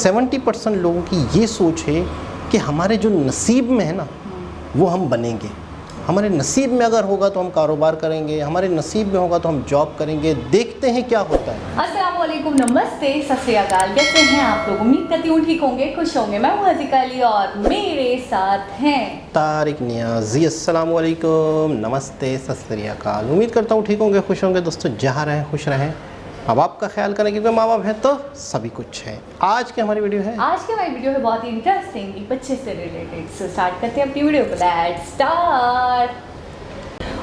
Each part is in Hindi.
70% लोगों की ये सोच है कि हमारे जो नसीब में है ना वो हम बनेंगे, हमारे नसीब में अगर होगा तो हम कारोबार करेंगे, हमारे नसीब में होगा तो हम जॉब करेंगे, देखते हैं क्या होता है। अस्सलाम वालेकुम, नमस्ते, सत श्री अकाल। कैसे हैं आप लोग? उम्मीद करती हूँ ठीक होंगे, खुश होंगे। मैं हूँ हज़ीका अली और मेरे साथ हैं तारिक नियाज़ी। अस्सलाम वालेकुम, नमस्ते, सत श्री अकाल। उम्मीद करता हूँ ठीक होंगे, खुश होंगे। दोस्तों जहाँ रहें खुश रहें, माँ बाप का ख्याल करें क्योंकि माँ बाप हैं तो सभी कुछ है। आज की हमारी वीडियो है बहुत ही इंटरेस्टिंग, बच्चे से रिलेटेड। सो स्टार्ट करते हैं अपनी वीडियो को। Let's start.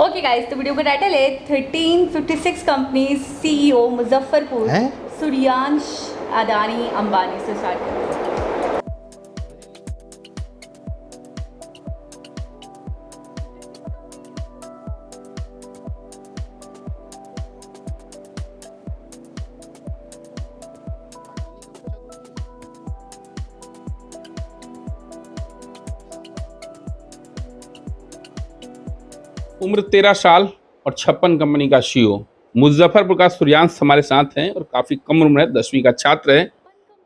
ओके गाइस, तो वीडियो का टाइटल है 1356 कंपनीज CEO मुजफ्फरपुर सूर्यांश अडानी अंबानी से स्टार्ट करते हैं। उम्र 13 साल और 56 कंपनी का CEO मुजफ्फरपुर का सूर्यांश हमारे साथ हैं और काफी कम उम्र है, 10वीं का छात्र है।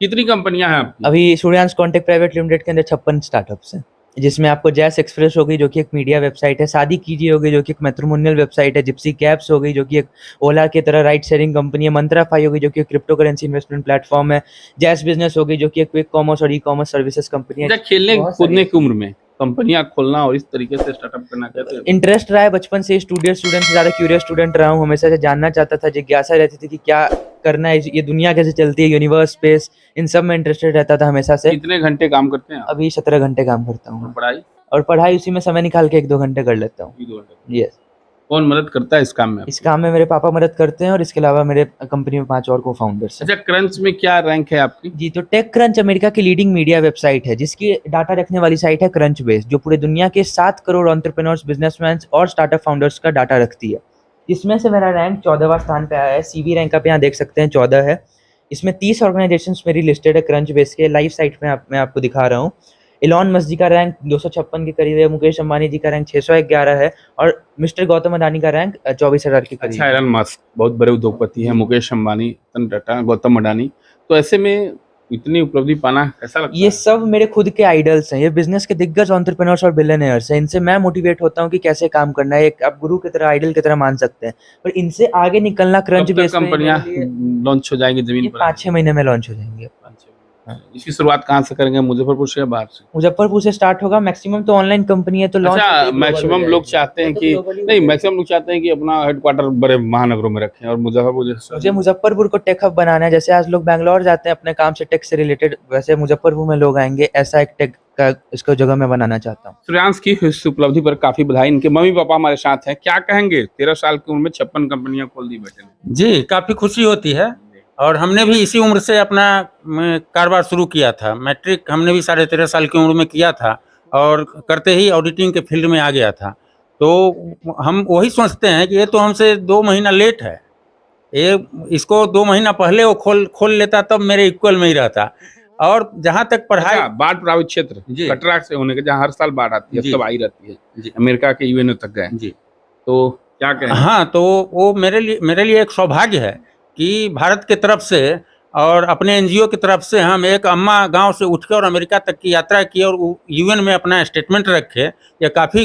कितनी कंपनियां हैं आपकी? अभी सूर्यांश कॉन्टेक्ट प्राइवेट लिमिटेड के अंदर 56 स्टार्टअप्स हैं, जिसमें आपको जैस एक्सप्रेस हो गई जो कि एक मीडिया वेबसाइट है, शादी कीजिए हो गई जो कि एक मैट्रिमोनियल वेबसाइट है, जिप्सी कैब्स हो गई जो कि एक ओला की तरह राइड शेयरिंग कंपनी है, मंत्राफाई हो गई जो कि एक क्रिप्टो करेंसी इन्वेस्टमेंट प्लेटफॉर्म है, जैस बिजनेस हो गई जो कि एक क्विक कॉमर्स और ई कॉमर्स सर्विसेज कंपनी है। खेलने कूदने की उम्र में कंपनियां खोलना और इस तरीके से स्टार्टअप करना चाहते हैं? इंटरेस्ट रहा है बचपन से, स्टूडेंट से ज़्यादा क्यूरियस स्टूडेंट रहा हूँ, हमेशा से जानना चाहता था, जिज्ञासा रहती थी कि क्या करना है, ये दुनिया कैसे चलती है, यूनिवर्स, स्पेस, इन सब में इंटरेस्टेड रहता था हमेशा से। कितने घंटे काम करते हैं आप? अभी 17 घंटे काम करता हूँ। और पढ़ाई उसी में समय निकाल के 1-2 घंटे कर लेता हूँ। यस। कौन मदद करता है इस काम में? इस काम में मेरे पापा मदद करते हैं और इसके अलावा मेरे कंपनी में 5 और को-फाउंडर्स हैं। अच्छा, क्रंच में क्या रैंक है आपकी? जी, तो टेक क्रंच अमेरिका की लीडिंग मीडिया वेबसाइट है, जिसकी डाटा रखने वाली साइट है क्रंच बेस, जो पूरे दुनिया के 7 करोड़ एंटरप्रेन्योर्स, बिजनेसमैन और स्टार्टअप फाउंडर्स का डाटा रखती है। इसमें से मेरा रैंक 14वां स्थान पे आया है। CV रैंक आप यहाँ देख सकते हैं 14 है। इसमें 30 ऑर्गेनाइजेशंस मेरी लिस्टेड है क्रंच बेस के लाइव साइट में। मैं आपको दिखा रहा हूँ। इलॉन मस्क जी का रैंक 256 के करीब है, मुकेश अंबानी जी का रैंक 611 है और मिस्टर गौतम अडानी का रैंक 24,000 के करीब। अच्छा, एलन मस्क बहुत बड़े उद्योगपति हैं, मुकेश अंबानी, रतन टाटा, गौतम अडानी, तो ऐसे में इतनी उपलब्धि पाना कैसा लगता है? ये सब मेरे खुद के आइडल्स हैं, ये बिजनेस के दिग्गज एंटरप्रेन्योर्स और बिलियनियर्स हैं। इनसे मैं मोटिवेट होता हूँ कि कैसे काम करना है। एक आप गुरु की तरह, आइडल की तरह मान सकते हैं, पर इनसे आगे निकलना क्रंच बेस पे कंपनियां लॉन्च हो जाएंगी जमीन पर? 5-6 महीने में लॉन्च हो जाएंगे। इसकी शुरुआत कहाँ से करेंगे, मुजफ्फरपुर से या बाहर से? मुजफ्फरपुर से स्टार्ट होगा। मैक्सिमम तो ऑनलाइन कंपनी है तो लॉन्च। अच्छा, मैक्सिमम लोग चाहते हैं कि नहीं, मैक्सिमम लोग चाहते हैं कि अपना हेडक्वार्टर बड़े महानगरों में रखें और मुजफ्फरपुर जैसे। मुझे मुजफ्फरपुर को टेक हब बनाना है। जैसे आज लोग बैंगलोर जाते हैं अपने काम से, टेक से रिलेटेड, वैसे मुजफ्फरपुर में लोग आएंगे। ऐसा एक टेक का इसको जगह मैं बनाना चाहता हूँ। सूर्यांश की इस उपलब्धि पर काफी बधाई। इनके मम्मी पापा हमारे साथ हैं, क्या कहेंगे? 13 साल की उम्र में 56 कंपनियां खोल दी बेटे ने। जी, काफ़ी खुशी होती है और हमने भी इसी उम्र से अपना कारोबार शुरू किया था। मैट्रिक हमने भी 13.5 साल की उम्र में किया था और करते ही ऑडिटिंग के फील्ड में आ गया था। तो हम वही सोचते हैं कि ये तो हमसे 2 महीना लेट है, ये इसको 2 महीना पहले वो खोल लेता तब मेरे इक्वल में ही रहता। और जहाँ तक पढ़ाई, अच्छा, बाढ़ प्रभावित क्षेत्र कटरा से होने के, जहाँ हर साल बाढ़ आती है, तब आई रहती है, अमेरिका के UNO तक गए जी, तो क्या कहें? हाँ, तो वो मेरे लिए एक सौभाग्य है कि भारत की तरफ से और अपने NGO की तरफ से हम एक अम्मा गांव से उठ के और अमेरिका तक की यात्रा की और UN में अपना स्टेटमेंट रखे। ये काफ़ी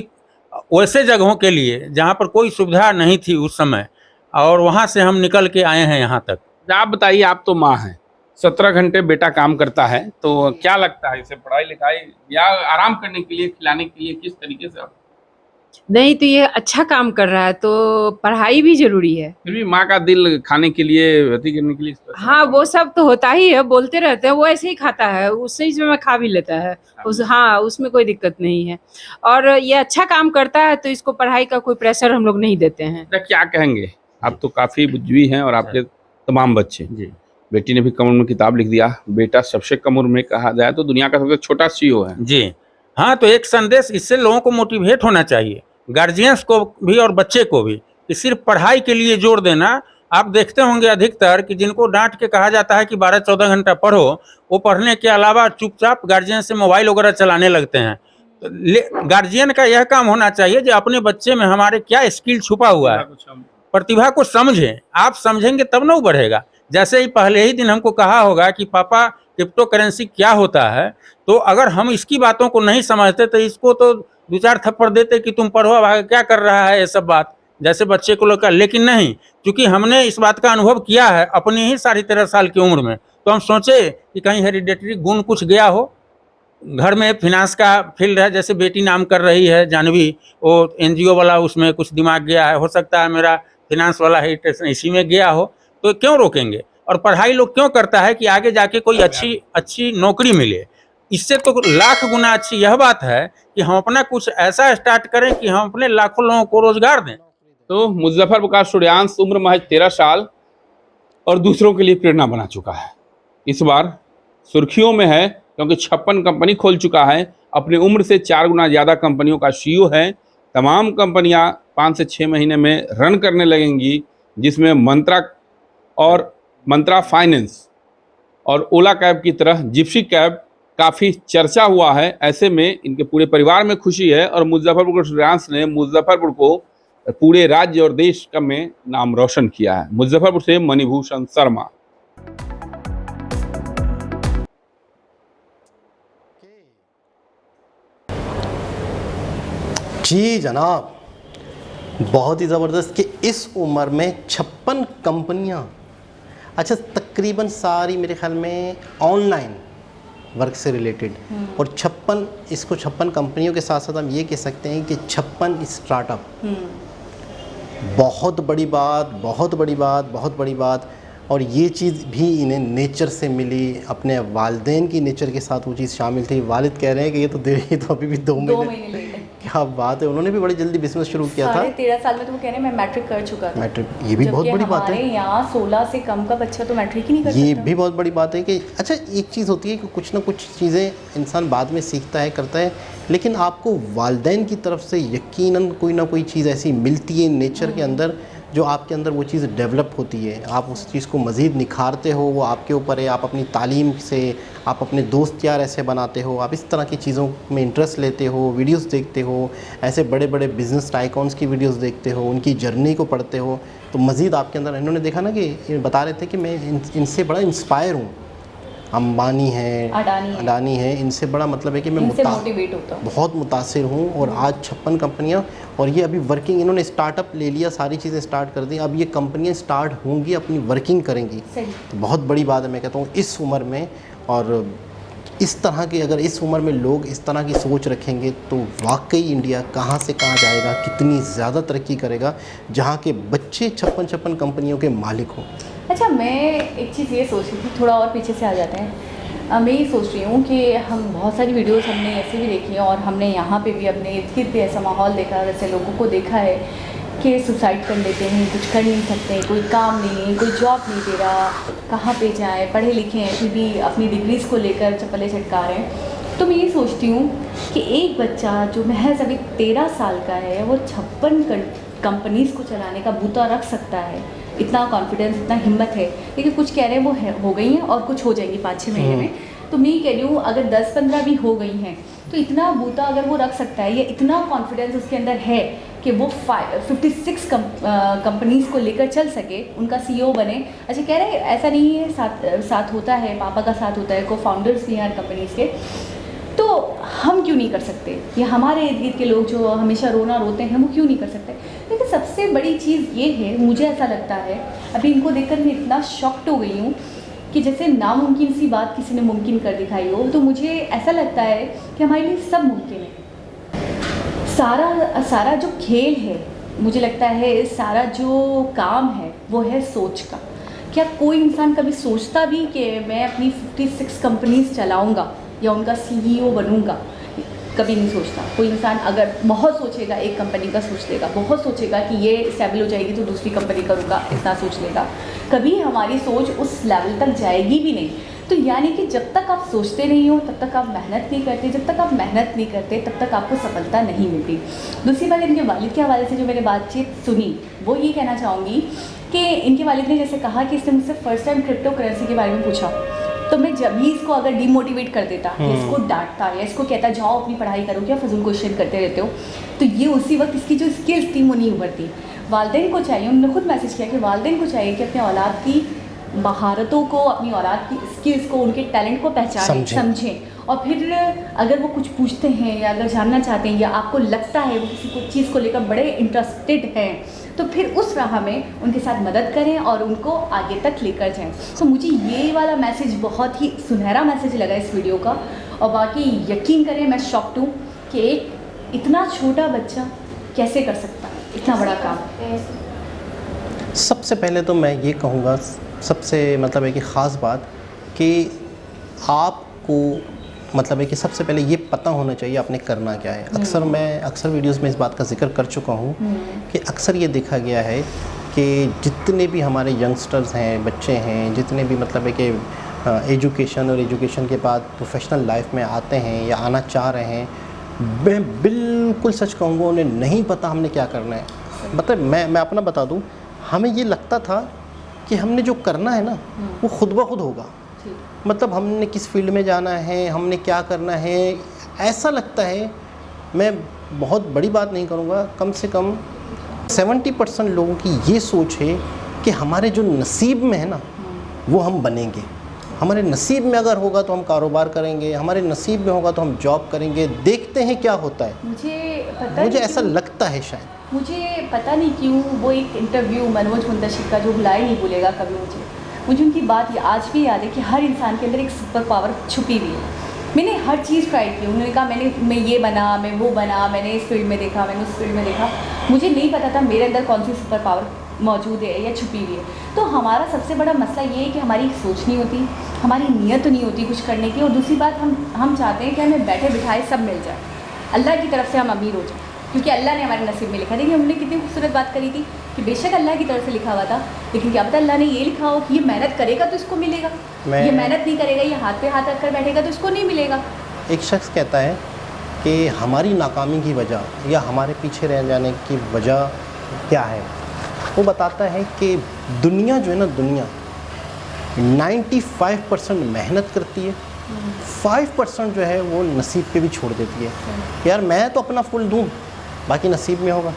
वैसे जगहों के लिए जहां पर कोई सुविधा नहीं थी उस समय, और वहां से हम निकल के आए हैं यहाँ तक। आप बताइए, आप तो माँ हैं, 17 घंटे बेटा काम करता है, तो क्या लगता है इसे पढ़ाई लिखाई या आराम करने के लिए, खिलाने के लिए, किस तरीके से? नहीं, तो ये अच्छा काम कर रहा है तो पढ़ाई भी जरूरी है। फिर भी माँ का दिल खाने के लिए, व्यतीत करने के लिए। हाँ, वो सब तो होता ही है, बोलते रहते हैं, वो ऐसे ही खाता है, उससे में खा भी लेता है। हाँ, उसमें कोई दिक्कत नहीं है और ये अच्छा काम करता है तो इसको पढ़ाई का कोई प्रेशर हम लोग नहीं देते हैं। क्या कहेंगे? आप तो काफी बुद्धिवी हैं और आपके तमाम बच्चे जी। बेटी ने भी कम उम्र में किताब लिख दिया, बेटा सबसे कम उम्र में कहा जाए तो दुनिया का सबसे छोटा CEO है जी। हाँ, तो एक संदेश, इससे लोगों को मोटिवेट होना चाहिए, गार्जियंस को भी और बच्चे को भी, कि सिर्फ पढ़ाई के लिए जोर देना। आप देखते होंगे अधिकतर कि जिनको डांट के कहा जाता है कि 12-14 घंटा पढ़ो, वो पढ़ने के अलावा चुपचाप गार्जियन से मोबाइल वगैरह चलाने लगते हैं। तो गार्जियन का यह काम होना चाहिए कि अपने बच्चे में हमारे क्या स्किल छुपा हुआ है, प्रतिभा को समझें। आप समझेंगे तब ना वो बढ़ेगा। जैसे ही पहले ही दिन हमको कहा होगा कि पापा क्रिप्टो करेंसी क्या होता है, तो अगर हम इसकी बातों को नहीं समझते तो इसको तो 2-4 थप्पड़ देते कि तुम पढ़ो, अब आगे क्या कर रहा है ये सब बात, जैसे बच्चे को लेकर। लेकिन नहीं, क्योंकि हमने इस बात का अनुभव किया है अपनी ही 13.5 साल की उम्र में, तो हम सोचे कि कहीं हेरिडेटरी गुण कुछ गया हो। घर में फिनांस का फील्ड है, जैसे बेटी नाम कर रही है जानवी, वो एनजीओ वाला, उसमें कुछ दिमाग गया है, हो सकता है मेरा फिनांस वाला हेरिटेज इसी में गया हो, तो क्यों रोकेंगे। और पढ़ाई लोग क्यों करता है कि आगे जाके कोई अच्छी नौकरी मिले। इससे तो लाख गुना अच्छी यह बात है कि हम अपना कुछ ऐसा स्टार्ट करें कि हम अपने लाखों लोगों को रोजगार दें। तो मुजफ्फरपुर का सूर्यांश उम्र महज 13 साल और दूसरों के लिए प्रेरणा बना चुका है। इस बार सुर्खियों में है क्योंकि 56 कंपनी खोल चुका है, अपनी उम्र से 4 गुना ज़्यादा कंपनियों का सीईओ है। तमाम कंपनियां 5 से 6 महीने में रन करने लगेंगी, जिसमें मंत्रा फाइनेंस और ओला कैब की तरह जिप्सी कैब काफ़ी चर्चा हुआ है। ऐसे में इनके पूरे परिवार में खुशी है और मुजफ्फरपुर के सूर्यांश ने मुजफ्फरपुर को पूरे राज्य और देश का में नाम रोशन किया है। मुजफ्फरपुर से मणिभूषण शर्मा। जी जनाब, बहुत ही ज़बरदस्त कि इस उम्र में 56 कंपनियां, अच्छा तकरीबन सारी मेरे ख्याल में ऑनलाइन वर्क से रिलेटेड, और 56 कंपनियों के साथ साथ हम ये कह सकते हैं कि 56 स्टार्टअप। बहुत बड़ी बात, बहुत बड़ी बात, बहुत बड़ी बात। और ये चीज़ भी इन्हें नेचर से मिली, अपने वालिदैन की नेचर के साथ वो चीज़ शामिल थी। वालिद कह रहे हैं कि ये तो अभी भी 2 महीने लेट है। क्या बात है, उन्होंने भी बड़ी जल्दी बिजनेस शुरू किया था। 13.5 साल में तो वो कह रहे हैं मैं मैट्रिक कर चुका था। मैट्रिक, ये भी बहुत बड़ी बात है। यहाँ 16 से कम का बच्चा तो मैट्रिक ही नहीं कर सकता। ये भी बहुत बड़ी बात है कि अच्छा एक चीज़ होती है कि कुछ ना कुछ चीज़ें इंसान बाद में सीखता है, करता है, लेकिन आपको वालिदैन की तरफ से यकीनन कोई ना कोई चीज़ ऐसी मिलती है नेचर के अंदर, जो आपके अंदर वो चीज़ डेवलप होती है। आप उस चीज़ को मज़ीद निखारते हो, वो आपके ऊपर है। आप अपनी तालीम से, आप अपने दोस्त यार ऐसे बनाते हो, आप इस तरह की चीज़ों में इंटरेस्ट लेते हो, वीडियोस देखते हो, ऐसे बड़े बड़े बिज़नेस टाइकॉन्स की वीडियोस देखते हो, उनकी जर्नी को पढ़ते हो, तो मज़ीद आपके अंदर, इन्होंने देखा ना कि बता रहे थे कि मैं इनसे बड़ा इंस्पायर हूँ। अंबानी है, अडानी है, इनसे बड़ा मतलब है कि मैं मोटिवेट होता हूँ, बहुत मुतासिर हूँ। और आज 56 कंपनियाँ, और ये अभी वर्किंग, इन्होंने स्टार्टअप ले लिया, सारी चीज़ें स्टार्ट कर दी, अब ये कंपनियाँ स्टार्ट होंगी, अपनी वर्किंग करेंगी। तो बहुत बड़ी बात है, मैं कहता हूँ इस उम्र में। और इस तरह के, अगर इस उम्र में लोग इस तरह की सोच रखेंगे तो वाकई इंडिया कहाँ से कहाँ जाएगा, कितनी ज़्यादा तरक्की करेगा, जहाँ के बच्चे 56 कंपनियों के मालिक हों। अच्छा, मैं एक चीज़ ये सोच रही थी, थोड़ा और पीछे से आ जाते हैं। मैं ये सोच रही हूँ कि हम बहुत सारी वीडियोस हमने ऐसे भी देखी हैं, और हमने यहाँ पे भी अपने इर्द गिर्द भी ऐसा माहौल देखा है, वैसे लोगों को देखा है कि सुसाइड कर लेते हैं, कुछ कर नहीं सकते, कोई काम नहीं, कोई जॉब नहीं दे रहा, कहाँ पे जाएँ, पढ़े लिखे हैं फिर भी अपनी डिग्रीज़ को लेकर चप्पलें चटका रहे हैं। तो मैं ये सोचती हूँ कि एक बच्चा जो महज अभी 13 साल का है, वो 56 कंपनीज़ को चलाने का बूता रख सकता है। इतना कॉन्फिडेंस, इतना हिम्मत है। लेकिन कुछ कह रहे हैं वो हो गई हैं और कुछ हो जाएंगी 5-6 महीने में। तो मैं कह रही हूँ अगर 10-15 भी हो गई हैं तो इतना बूता अगर वो रख सकता है, या इतना कॉन्फिडेंस उसके अंदर है कि वो 56 कंपनीज़ को लेकर चल सके, उनका सीईओ बने। अच्छा, कह रहे हैं ऐसा नहीं है, साथ होता है, पापा का साथ होता है, को फाउंडर्स भी हैं कंपनीज़ के, तो हम क्यों नहीं कर सकते? या हमारे इर्द गिर्द के लोग जो हमेशा रोना रोते हैं, वो क्यों नहीं कर सकते? लेकिन सबसे बड़ी चीज़ ये है, मुझे ऐसा लगता है, अभी इनको देखकर मैं इतना शॉक्ड हो गई हूँ कि जैसे नामुमकिन सी बात किसी ने मुमकिन कर दिखाई हो। तो मुझे ऐसा लगता है कि हमारे लिए सब मुमकिन है। सारा जो खेल है, मुझे लगता है सारा जो काम है वो है सोच का। क्या कोई इंसान कभी सोचता भी कि मैं अपनी 56 कंपनीज चलाऊँगा या उनका सीईओ बनूंगा? कभी नहीं सोचता। कोई इंसान अगर बहुत सोचेगा, एक कंपनी का सोच लेगा, बहुत सोचेगा कि ये स्टेबल हो जाएगी तो दूसरी कंपनी करूँगा, इतना सोच लेगा। कभी हमारी सोच उस लेवल तक जाएगी भी नहीं। तो यानी कि जब तक आप सोचते नहीं हो तब तक आप मेहनत नहीं करते, जब तक आप मेहनत नहीं करते तब तक आपको सफलता नहीं मिलती। दूसरी बात, इनके वालिद के हवाले से जो मैंने बातचीत सुनी, वो ये कहना चाहूँगी कि इनके वालिद ने जैसे कहा कि इसने मुझसे फर्स्ट टाइम क्रिप्टो करेंसी के बारे में पूछा, तो मैं जब भी इसको अगर डिमोटिवेट कर देता, इसको डांटता या इसको कहता जाओ अपनी पढ़ाई करो, क्या फजूल क्वेश्चन करते रहते हो, तो ये उसी वक्त इसकी जो स्किल्स थी वो नहीं उभरती। वालिदैन को चाहिए, उन्होंने खुद मैसेज किया कि वालिदैन को चाहिए कि अपने औलाद की महारतों को, अपनी औलाद की स्किल्स को, उनके टैलेंट को पहचानें, समझें, और फिर अगर वो कुछ पूछते हैं या अगर जानना चाहते हैं या आपको लगता है वो किसी को चीज़ को लेकर बड़े इंटरेस्टेड हैं, तो फिर उस राह में उनके साथ मदद करें और उनको आगे तक लेकर जाएं। तो मुझे ये वाला मैसेज बहुत ही सुनहरा मैसेज लगा इस वीडियो का। और बाकी यकीन करें, मैं शॉक्ड हूँ कि एक इतना छोटा बच्चा कैसे कर सकता है इतना बड़ा काम। सबसे पहले तो मैं ये कहूँगा, सबसे मतलब है कि ख़ास बात कि आपको मतलब है कि सबसे पहले ये पता होना चाहिए आपने करना क्या है। मैं अक्सर वीडियोस में इस बात का जिक्र कर चुका हूँ कि अक्सर ये देखा गया है कि जितने भी हमारे यंगस्टर्स हैं, बच्चे हैं, जितने भी मतलब है कि एजुकेशन और एजुकेशन के बाद प्रोफेशनल लाइफ में आते हैं या आना चाह रहे हैं, मैं बिल्कुल सच कहूँगा उन्हें नहीं पता हमने क्या करना है। मतलब मैं अपना बता दूँ, हमें ये लगता था कि हमने जो करना है ना वो खुद ब खुद होगा। मतलब हमने किस फील्ड में जाना है, हमने क्या करना है, ऐसा लगता है। मैं बहुत बड़ी बात नहीं करूँगा, कम से कम 70% लोगों की ये सोच है कि हमारे जो नसीब में है ना वो हम बनेंगे। हमारे नसीब में अगर होगा तो हम कारोबार करेंगे, हमारे नसीब में होगा तो हम जॉब करेंगे, देखते हैं क्या होता है। मुझे ऐसा लगता है, शायद मुझे पता नहीं क्यों वो एक इंटरव्यू मनोज मुंतशिर का जो भुलाए नहीं भूलेगा कभी, मुझे उनकी बात आज भी याद है कि हर इंसान के अंदर एक सुपर पावर छुपी हुई है। मैंने हर चीज़ ट्राई की, उन्होंने कहा मैं ये बना, मैं वो बना, मैंने इस फील्ड में देखा, मैंने उस फील्ड में देखा, मुझे नहीं पता था मेरे अंदर कौन सी सुपर पावर मौजूद है या छुपी हुई है। तो हमारा सबसे बड़ा मसला ये है कि हमारी सोच नहीं होती, हमारी नीयत नहीं होती कुछ करने की। और दूसरी बात, हम चाहते हैं कि हमें बैठे बिठाए सब मिल जाए, अल्लाह की तरफ से हम अमीर हो जाए, क्योंकि अल्लाह ने हमारे नसीब में लिखा। देखिए हमने कितनी खूबसूरत बात करी थी कि बेशक अल्लाह की तरफ से लिखा हुआ था, लेकिन क्या पता अल्लाह ने ये लिखा हो कि ये मेहनत करेगा तो इसको मिलेगा, ये मेहनत नहीं करेगा, ये हाथ पे हाथ रखकर बैठेगा तो इसको नहीं मिलेगा। एक शख्स कहता है कि हमारी नाकामी की वजह या हमारे पीछे रह जाने की वजह क्या है। वो बताता है कि दुनिया जो है ना, दुनिया 95% मेहनत करती है, 5% जो है वो नसीब पे भी छोड़ देती है। यार मैं तो अपना फुल दूँ, बाकी नसीब में होगा।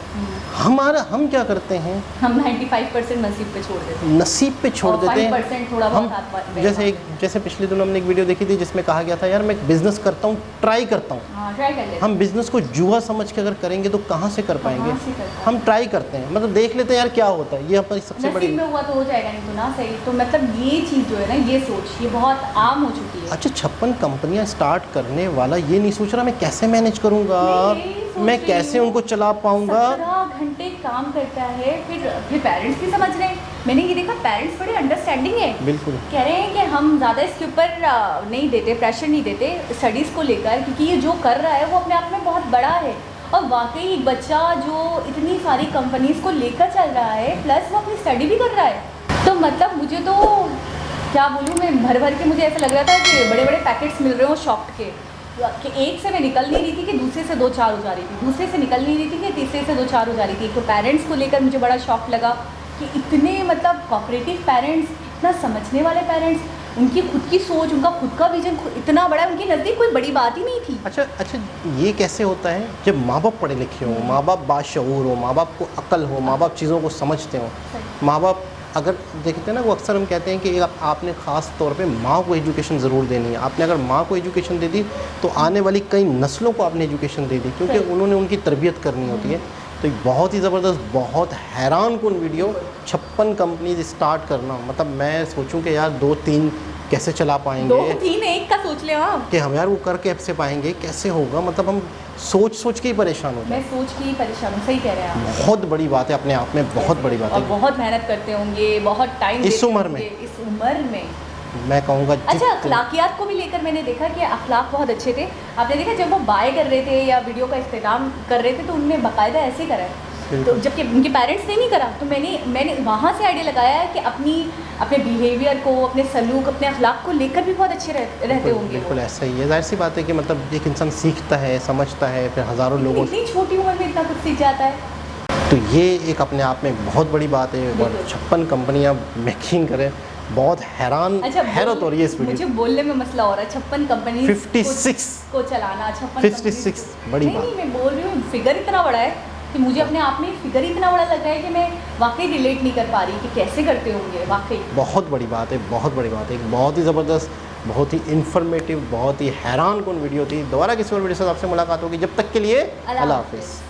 हम क्या करते हैं, हम 95% नसीब पे छोड़ देते हैं, नसीब पे छोड़ देते हैं। 5% थोड़ा बहुत हाथ में। जैसे पिछले दिनों हमने एक वीडियो देखी थी जिसमें कहा गया था, यार मैं बिज़नेस करता हूँ, ट्राई करता हूँ। ट्राई कर लेते हैं। हम बिज़नेस को जुआ समझ के अगर करेंगे तो कहाँ से कर पाएंगे। हम ट्राई करते हैं, मतलब देख लेते हैं यार क्या होता है। ये हमारी सबसे बड़ी, नसीब में हुआ तो हो जाएगा, नहीं तो ना सही। तो मतलब ये चीज़ जो है ना, ये सोच, ये बहुत आम हो चुकी है। अच्छा 56 कंपनियां स्टार्ट करने वाला ये नहीं सोच रहा मैं कैसे मैनेज करूँगा, मैं कैसे उनको चला पाऊँगा। 17 घंटे काम करता है, फिर पेरेंट्स भी समझ रहे हैं। मैंने ये देखा, पेरेंट्स बड़े अंडरस्टैंडिंग है, बिल्कुल कह रहे हैं कि हम ज़्यादा इसके ऊपर नहीं देते, प्रेशर नहीं देते स्टडीज़ को लेकर, क्योंकि ये जो कर रहा है वो अपने आप में बहुत बड़ा है। और वाकई एक बच्चा जो इतनी सारी कंपनीज़ को लेकर चल रहा है, प्लस वो अपनी स्टडी भी कर रहा है, तो मतलब मुझे तो क्या बोलूँ, मैं भर भर के मुझे ऐसा लग रहा था कि बड़े बड़े पैकेट्स मिल रहे हो शॉफ्ट के, कि एक से मैं निकल नहीं रही थी कि दूसरे से 2-4 हो जा रही थी, दूसरे से निकल नहीं रही थी कि तीसरे से 2-4 हो जा रही थी। तो पेरेंट्स को लेकर मुझे बड़ा शौक लगा कि इतने मतलब कोऑपरेटिव पेरेंट्स, इतना समझने वाले पेरेंट्स, उनकी खुद की सोच, उनका खुद का विजन इतना बड़ा है, उनके नज़दीक कोई बड़ी बात ही नहीं थी। अच्छा ये कैसे होता है जब माँ बाप पढ़े लिखे हो, माँ बाप बाशऊर हो, माँ बाप को अक्ल हो, माँ बाप चीज़ों को समझते हो। माँ बाप अगर देखते हैं ना, वो अक्सर हम कहते हैं कि आपने ख़ास तौर पे माँ को एजुकेशन ज़रूर देनी है। आपने अगर माँ को एजुकेशन दे दी तो आने वाली कई नस्लों को आपने एजुकेशन दे दी, क्योंकि उन्होंने उनकी तरबियत करनी होती है। तो बहुत ही ज़बरदस्त, बहुत हैरान कुन वीडियो, 56 कंपनीज स्टार्ट करना। मतलब मैं सोचूं कि यार 2-3 कैसे चला पाएंगे, 2-3 एक का सोच ले आप कि हम यार वो कर कैसे पाएंगे, कैसे होगा। मतलब हम सोच के ही परेशान होते हैं। मैं सोच के ही परेशान हूँ, सही कह रहे हैं आप। बहुत बड़ी बात है, अपने आप में बहुत बड़ी बात और है। बहुत मेहनत करते होंगे, बहुत टाइम इस उम्र में, इस उम्र में मैं कहूँगा। अच्छा, अखलाकियात को भी लेकर मैंने देखा कि अखलाक बहुत अच्छे थे। आपने देखा जब वो बाय कर रहे थे या वीडियो का इख्तिताम कर रहे थे तो उनने बाकायदा ऐसे करा है, तो जबकि उनके पेरेंट्स ने नहीं करा। तो मैंने वहाँ से आइडिया लगाया है कि अपने बिहेवियर को, अपने सलूक, अपने अखलाक को लेकर भी बहुत अच्छे रहते होंगे। बिल्कुल ऐसा ही है। जाहिर सी बात है कि मतलब एक इंसान सीखता है, समझता है, फिर हज़ारों लोगों, इतनी छोटी उम्र में इतना कुछ सीख जाता है, तो ये एक अपने आप में बहुत बड़ी बात है। और 56 कंपनियां मेकिंग करें, बहुत हैरत हो रही है इस वीडियो। मुझे बोलने में मसला हो रहा है, 56 कंपनी 56 को चलाना, 56 56 बड़ी बात। नहीं, मैं बोल रही हूँ फिगर इतना बड़ा है कि मुझे अपने आप में फिगर इतना बड़ा लग रहा है कि मैं वाकई रिलेट नहीं कर पा रही कि कैसे करते होंगे वाकई। बहुत बड़ी बात है, बहुत बड़ी बात है। एक बहुत ही ज़बरदस्त, बहुत ही इन्फॉर्मेटिव, बहुत ही हैरान कुन वीडियो थी। दोबारा किसी और वीडियो से आपसे मुलाकात होगी, जब तक के लिए अल्लाह हाफिज़।